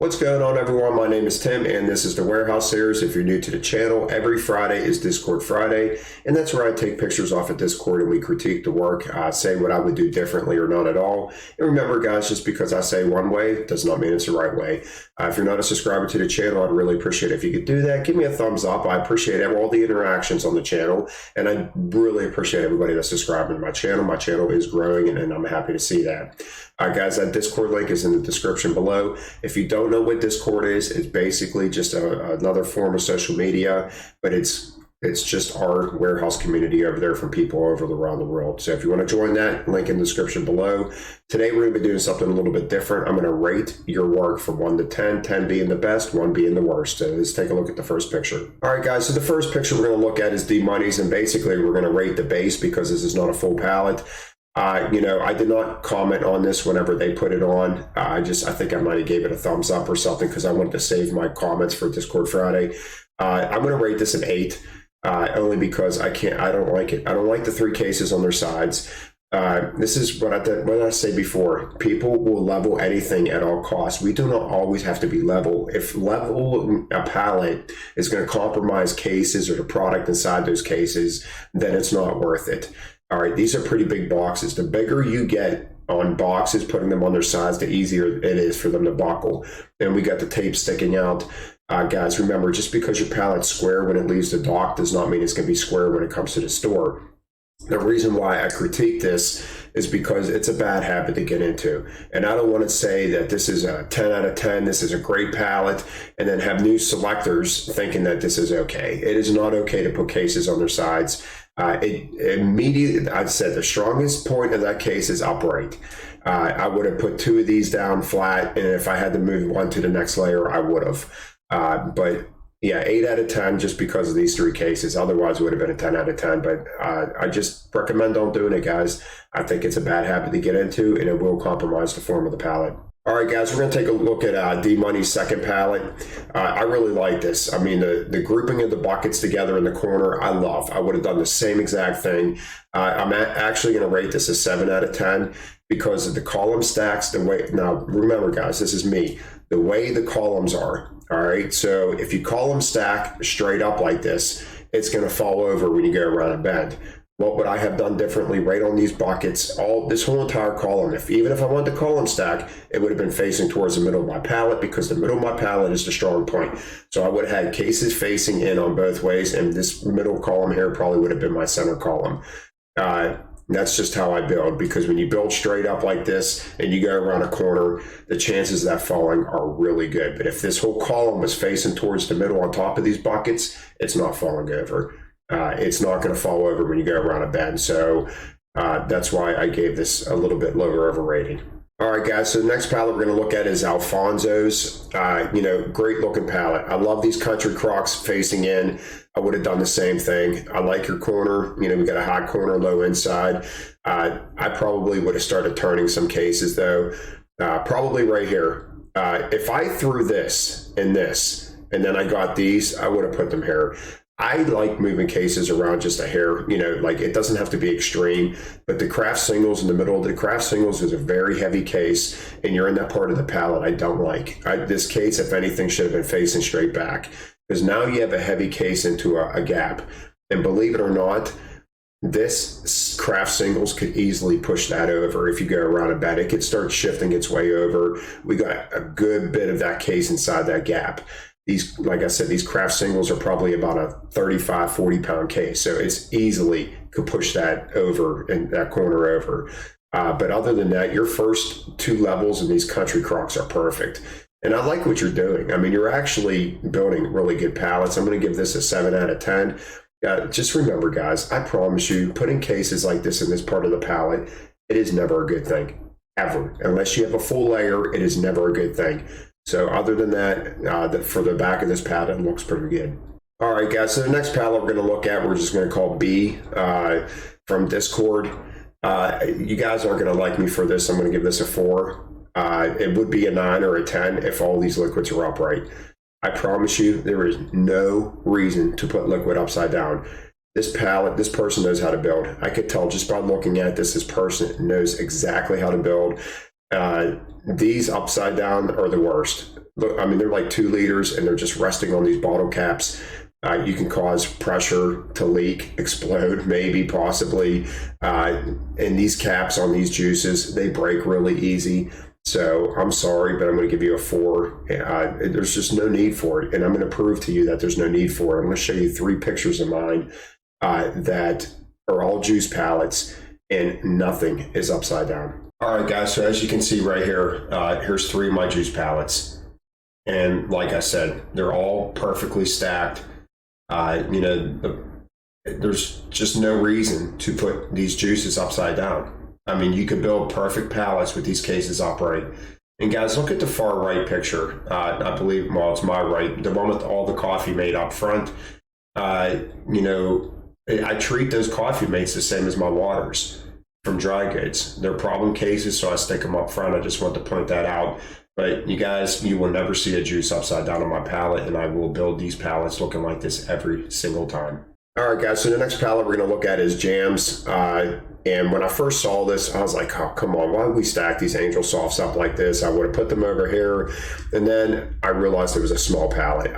What's going on, everyone? My name is Tim, and this is the Warehouse Series. If you're new to the channel, every Friday is Discord Friday, and that's where I take pictures off of Discord and we critique the work, say what I would do differently or not at all. And remember, guys, just because I say one way does not mean it's the right way. If you're not a subscriber to the channel, I'd really appreciate it if you could do that. Give me a thumbs up. I appreciate all the interactions on the channel, and I really appreciate everybody that's subscribing to my channel. My channel is growing, and I'm happy to see that. Guys, that Discord link is in the description below. If you don't know what Discord is, it's basically just another form of social media, but it's just our warehouse community over there from people around the world. So if you want to join that, link in the description below. Today we're going to be doing something a little bit different. I'm going to rate your work from 1 to 10, 10 being the best, 1 being the worst. So let's take a look at the first picture. All right, guys, so the first picture we're going to look at is D-Money's, and basically we're going to rate the base because this is not a full pallet. I did not comment on this whenever they put it on. I think I might have gave it a thumbs up or something because I wanted to save my comments for Discord Friday. I'm going to rate this an 8, only because I don't like it. I don't like the 3 cases on their sides. This is what I say before. People will level anything at all costs. We do not always have to be level. If level a pallet is going to compromise cases or the product inside those cases, then it's not worth it. All right, these are pretty big boxes. The bigger you get on boxes, putting them on their sides, the easier it is for them to buckle. And we got the tape sticking out. Guys, remember, just because your pallet's square when it leaves the dock does not mean it's going to be square when it comes to the store. The reason why I critique this is because it's a bad habit to get into. And I don't want to say that this is a 10 out of 10, this is a great pallet, and then have new selectors thinking that this is okay. It is not okay to put cases on their sides. Immediately, I said the strongest point of that case is upright. I would have put 2 of these down flat, and if I had to move one to the next layer, I would have. But yeah, 8 out of 10 just because of these 3 cases. Otherwise, it would have been a 10 out of 10. But I just recommend don't doing it, guys. I think it's a bad habit to get into, and it will compromise the form of the pallet. All right, guys, we're going to take a look at D-Money's second pallet. I really like this. I mean, the grouping of the buckets together in the corner, I love. I would have done the same exact thing. I'm actually going to rate this a 7 out of 10 because of the column stacks. Now, remember, guys, this is me. The way the columns are, all right? So if you column stack straight up like this, it's going to fall over when you go around a bend. What would I have done differently right on these buckets, this whole entire column? Even if I wanted to column stack, it would have been facing towards the middle of my pallet because the middle of my pallet is the strong point. So I would have had cases facing in on both ways, and this middle column here probably would have been my center column. That's just how I build, because when you build straight up like this and you go around a corner, the chances of that falling are really good. But if this whole column was facing towards the middle on top of these buckets, it's not falling over. It's not going to fall over when you go around a bend. So that's why I gave this a little bit lower of a rating. All right, guys, so the next pallet we're going to look at is Alfonso's. Great looking pallet. I love these country crocs facing in. I would have done the same thing. I like your corner. We got a high corner, low inside. I probably would have started turning some cases, though. Probably right here. If I threw this and this, and then I got these, I would have put them here. I like moving cases around just a hair, like it doesn't have to be extreme, but the craft singles in the middle, the craft singles is a very heavy case, and you're in that part of the pallet I don't like. This case, if anything, should have been facing straight back, because now you have a heavy case into a gap. And believe it or not, this craft singles could easily push that over. If you go around a bend, it could start shifting its way over. We got a good bit of that case inside that gap. These, like I said, these craft singles are probably about a 35, 40 pound case. So it's easily could push that over and that corner over. But other than that, your first 2 levels in these country crocs are perfect. And I like what you're doing. I mean, you're actually building really good pallets. I'm going to give this a 7 out of 10. Just remember, guys, I promise you, putting cases like this in this part of the pallet, it is never a good thing, ever. Unless you have a full layer, it is never a good thing. So other than that, for the back of this pallet, it looks pretty good. All right, guys, so the next pallet we're going to look at, we're just going to call B from Discord. You guys aren't going to like me for this. I'm going to give this a 4. It would be a 9 or a 10 if all these liquids are upright. I promise you, there is no reason to put liquid upside down. This pallet, this person knows how to build. I could tell just by looking at this person knows exactly how to build. These upside down are the worst. look, I mean, they're like 2 liters and they're just resting on these bottle caps. You can cause pressure to leak, explode, maybe, possibly. And these caps on these juices, they break really easy. So I'm sorry, but I'm going to give you a 4. There's just no need for it. And I'm going to prove to you that there's no need for it. I'm going to show you 3 pictures of mine that are all juice pallets and nothing is upside down. All right, guys. So as you can see right here, here's 3 of my juice pallets. And like I said, they're all perfectly stacked. There's just no reason to put these juices upside down. I mean, you could build perfect pallets with these cases upright. And guys, look at the far right picture. I believe, well, it's my right, the one with all the coffee mate up front. I treat those coffee mates the same as my waters from Dry Goods. They're problem cases, so I stick them up front. I just want to point that out. But you guys, you will never see a juice upside down on my pallet, and I will build these pallets looking like this every single time. All right, guys, so the next pallet we're going to look at is jams. And when I first saw this, I was like, oh, come on, why would we stack these Angel Softs up like this? I would have put them over here. And then I realized it was a small pallet.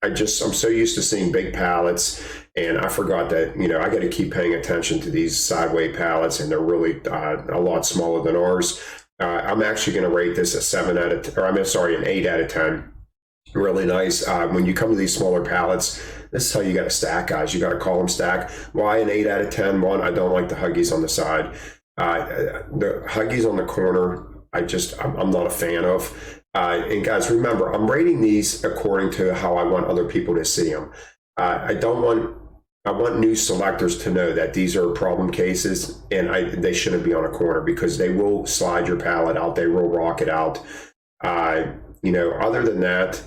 I'm so used to seeing big pallets, and I forgot that, I got to keep paying attention to these sideway pallets, and they're really a lot smaller than ours. I'm actually going to rate this an 8 out of 10. Really nice. When you come to these smaller pallets, this is how you got to stack, guys. You got to call them stack. Why an 8 out of 10? One, I don't like the Huggies on the side. The Huggies on the corner, I'm not a fan of. And guys, remember, I'm rating these according to how I want other people to see them. I want new selectors to know that these are problem cases, and they shouldn't be on a corner, because they will slide your pallet out. They will rock it out. Other than that,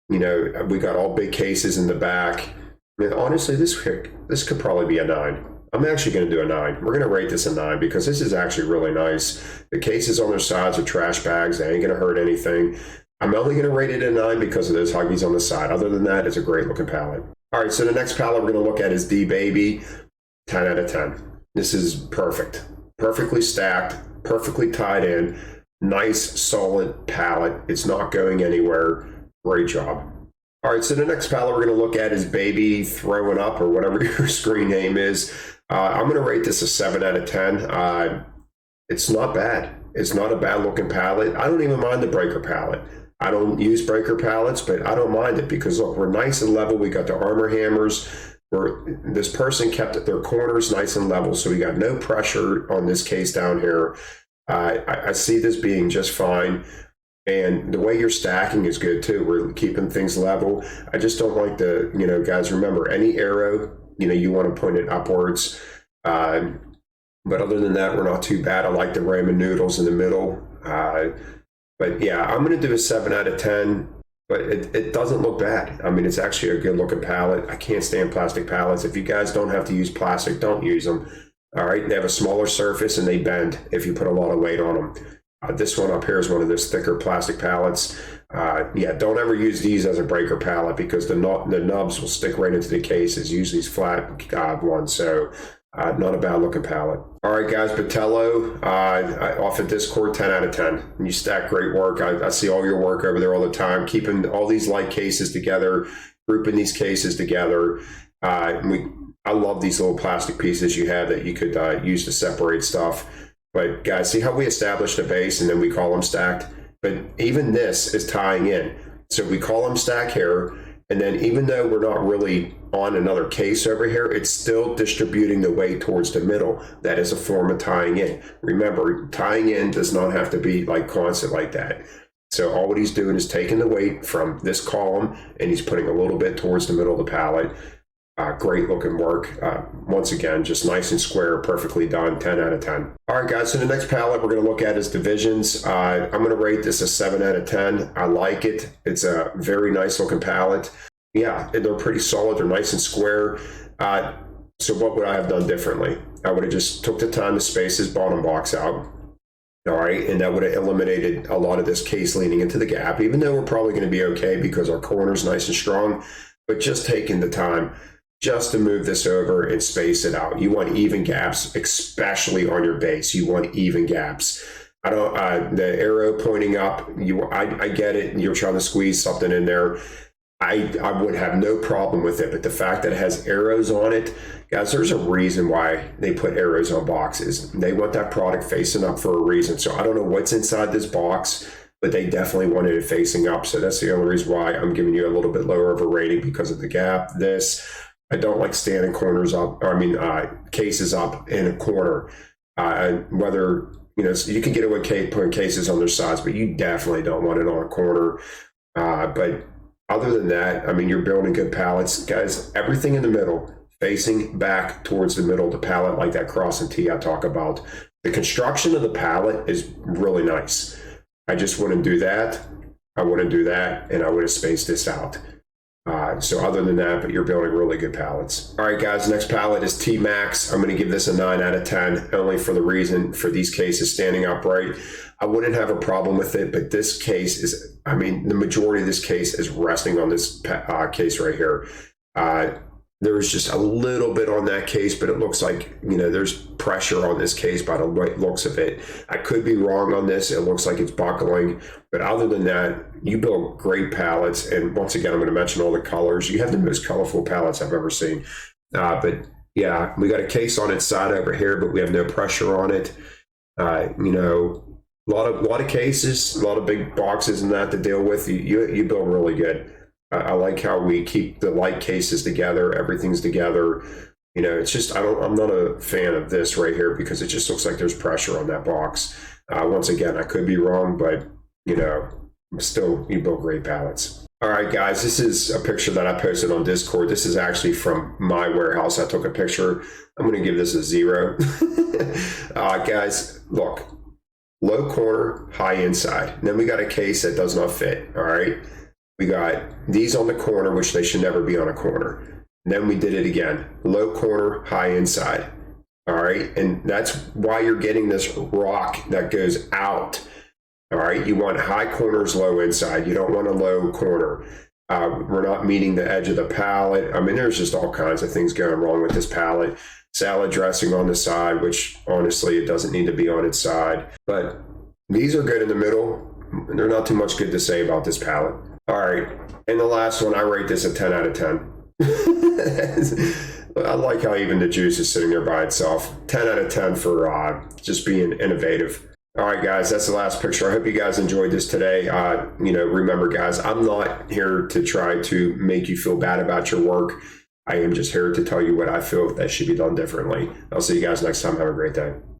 we got all big cases in the back. I mean, honestly, this could probably be a 9. I'm actually going to do a 9. We're going to rate this a 9 because this is actually really nice. The cases on their sides are trash bags. They ain't going to hurt anything. I'm only going to rate it a 9 because of those Huggies on the side. Other than that, it's a great looking pallet. All right, so the next pallet we're going to look at is D-Baby, 10 out of 10. This is perfect. Perfectly stacked, perfectly tied in, nice, solid pallet. It's not going anywhere. Great job. All right, so the next pallet we're going to look at is Baby Throwing Up, or whatever your screen name is. I'm going to rate this a 7 out of 10. It's not bad. It's not a bad looking pallet. I don't even mind the breaker pallet. I don't use breaker pallets, but I don't mind it because, look, we're nice and level. We got the Armor hammers. This person kept their corners nice and level, so we got no pressure on this case down here. I see this being just fine. And the way you're stacking is good too. We're keeping things level. I just don't like guys, remember, any arrow, you want to point it upwards. But other than that, we're not too bad. I like the ramen noodles in the middle. But yeah, I'm going to do a 7 out of 10, but it doesn't look bad. I mean, it's actually a good looking pallet. I can't stand plastic pallets. If you guys don't have to use plastic, don't use them. All right. They have a smaller surface and they bend if you put a lot of weight on them. This one up here is one of those thicker plastic pallets. Don't ever use these as a breaker pallet because the nubs will stick right into the cases. Use these flat ones. So not a bad looking pallet. All right, guys, Botello off of Discord, 10 out of 10. You stack great work. I see all your work over there all the time, keeping all these light cases together, grouping these cases together. I love these little plastic pieces you have that you could use to separate stuff. But guys, see how we established a base and then we call them stacked? But even this is tying in. So we call them stack here. And then even though we're not really on another case over here, it's still distributing the weight towards the middle. That is a form of tying in. Remember, tying in does not have to be like constant like that. So all what he's doing is taking the weight from this column and he's putting a little bit towards the middle of the pallet. Great looking work. Once again, just nice and square, perfectly done, 10 out of 10. All right, guys, so the next pallet we're going to look at is Divisions. I'm going to rate this a 7 out of 10. I like it. It's a very nice looking pallet. Yeah, they're pretty solid. They're nice and square. So what would I have done differently? I would have just took the time to space his bottom box out. All right, and that would have eliminated a lot of this case leaning into the gap, even though we're probably going to be okay because our corner's nice and strong, but just taking the time just to move this over and space it out. You want even gaps, especially on your base. You want even gaps. I don't, the arrow pointing up, I get it. You're trying to squeeze something in there. I would have no problem with it, but the fact that it has arrows on it, guys, there's a reason why they put arrows on boxes. They want that product facing up for a reason. So I don't know what's inside this box, but they definitely wanted it facing up. So that's the only reason why I'm giving you a little bit lower of a rating, because of the gap. I don't like standing corners up, cases up in a corner. Whether, so you can get away with putting cases on their sides, but you definitely don't want it on a corner. But other than that, I mean, you're building good pallets. Guys, everything in the middle, facing back towards the middle of the pallet, like that cross and T I talk about. The construction of the pallet is really nice. I just wouldn't do that. I wouldn't do that, and I would have spaced this out. So other than that, but you're building really good pallets. All right, guys, next pallet is T-Max. I'm going to give this a 9 out of 10, only for the reason for these cases standing upright. I wouldn't have a problem with it, but this case is, I mean, the majority of this case is resting on this case right here. There was just a little bit on that case, but it looks like, there's pressure on this case by the looks of it. I could be wrong on this. It looks like it's buckling. But other than that, you build great pallets. And once again, I'm going to mention all the colors. You have the most colorful pallets I've ever seen. But yeah, we got a case on its side over here, but we have no pressure on it. A lot of cases, a lot of big boxes and that to deal with. You build really good. I like how we keep the light cases together. Everything's together. It's just, I'm not a fan of this right here, because it just looks like there's pressure on that box. Once again, I could be wrong, but still, you build great pallets. All right, guys, this is a picture that I posted on Discord. This is actually from my warehouse. I took a picture. I'm going to give this a 0. Guys, look, low corner, high inside. And then we got a case that does not fit. All right. We got these on the corner, which they should never be on a corner. And then we did it again. Low corner, high inside. All right. And that's why you're getting this rock that goes out. All right. You want high corners, low inside. You don't want a low corner. We're not meeting the edge of the pallet. I mean, there's just all kinds of things going wrong with this pallet. Salad dressing on the side, which honestly, it doesn't need to be on its side. But these are good in the middle. There's not too much good to say about this pallet. All right, and the last one, I rate this a 10 out of 10. I like how even the juice is sitting there by itself. 10 out of 10 for just being innovative. All right, guys, that's the last picture. I hope you guys enjoyed this today. Remember, guys, I'm not here to try to make you feel bad about your work. I am just here to tell you what I feel that should be done differently. I'll see you guys next time. Have a great day.